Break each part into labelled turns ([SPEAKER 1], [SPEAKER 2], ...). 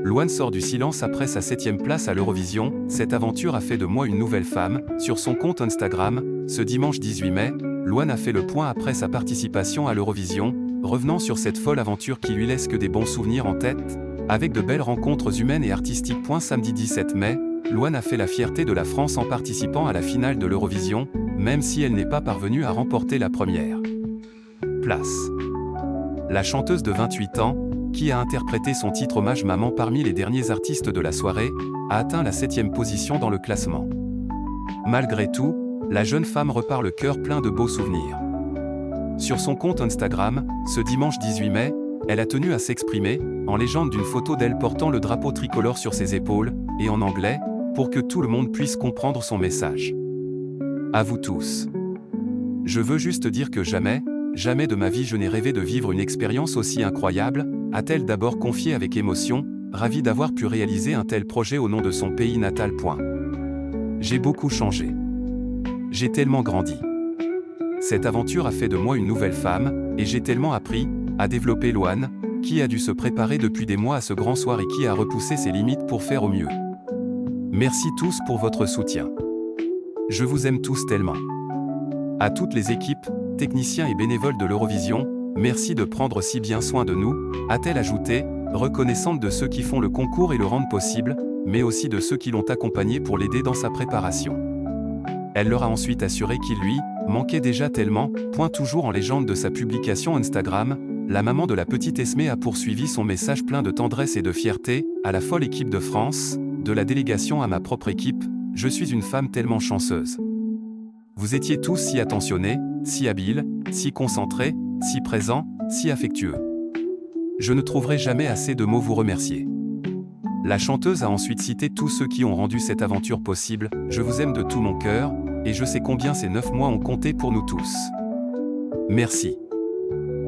[SPEAKER 1] Louane sort du silence après sa 7e place à l'Eurovision. Cette aventure a fait de moi une nouvelle femme. Sur son compte Instagram, ce dimanche 18 mai, Louane a fait le point après sa participation à l'Eurovision, revenant sur cette folle aventure qui lui laisse que des bons souvenirs en tête, avec de belles rencontres humaines et artistiques. Samedi 17 mai, Louane a fait la fierté de la France en participant à la finale de l'Eurovision, même si elle n'est pas parvenue à remporter la première place. La chanteuse de 28 ans, qui a interprété son titre Hommage Maman parmi les derniers artistes de la soirée, a atteint la 7e position dans le classement. Malgré tout, la jeune femme repart le cœur plein de beaux souvenirs. Sur son compte Instagram, ce dimanche 18 mai, elle a tenu à s'exprimer, en légende d'une photo d'elle portant le drapeau tricolore sur ses épaules, et en anglais, pour que tout le monde puisse comprendre son message. À vous tous. Je veux juste dire que jamais de ma vie je n'ai rêvé de vivre une expérience aussi incroyable, a-t-elle d'abord confié avec émotion, ravie d'avoir pu réaliser un tel projet au nom de son pays natal. J'ai beaucoup changé. J'ai tellement grandi. Cette aventure a fait de moi une nouvelle femme, et j'ai tellement appris, a développé Louane, qui a dû se préparer depuis des mois à ce grand soir et qui a repoussé ses limites pour faire au mieux. Merci tous pour votre soutien. Je vous aime tous tellement. À toutes les équipes, techniciens et bénévoles de l'Eurovision, merci de prendre si bien soin de nous, a-t-elle ajouté, reconnaissante de ceux qui font le concours et le rendent possible, mais aussi de ceux qui l'ont accompagné pour l'aider dans sa préparation. Elle leur a ensuite assuré qu'il lui manquait déjà tellement. Toujours en légende de sa publication Instagram, la maman de la petite Esmé a poursuivi son message plein de tendresse et de fierté, à la folle équipe de France, de la délégation à ma propre équipe, je suis une femme tellement chanceuse. Vous étiez tous si attentionnés, si habiles, si concentrés, si présents, si affectueux. Je ne trouverai jamais assez de mots vous remercier. La chanteuse a ensuite cité tous ceux qui ont rendu cette aventure possible. Je vous aime de tout mon cœur, et je sais combien ces 9 mois ont compté pour nous tous. Merci.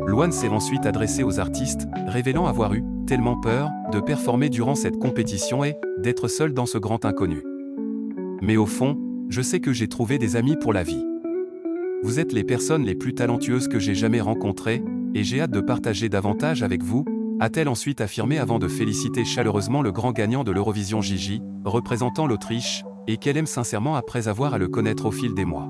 [SPEAKER 1] Louane s'est ensuite adressée aux artistes, révélant avoir eu tellement peur de performer durant cette compétition et d'être seule dans ce grand inconnu. Mais au fond, je sais que j'ai trouvé des amis pour la vie. Vous êtes les personnes les plus talentueuses que j'ai jamais rencontrées, et j'ai hâte de partager davantage avec vous, a-t-elle ensuite affirmé avant de féliciter chaleureusement le grand gagnant de l'Eurovision Gigi, représentant l'Autriche, et qu'elle aime sincèrement après avoir à le connaître au fil des mois.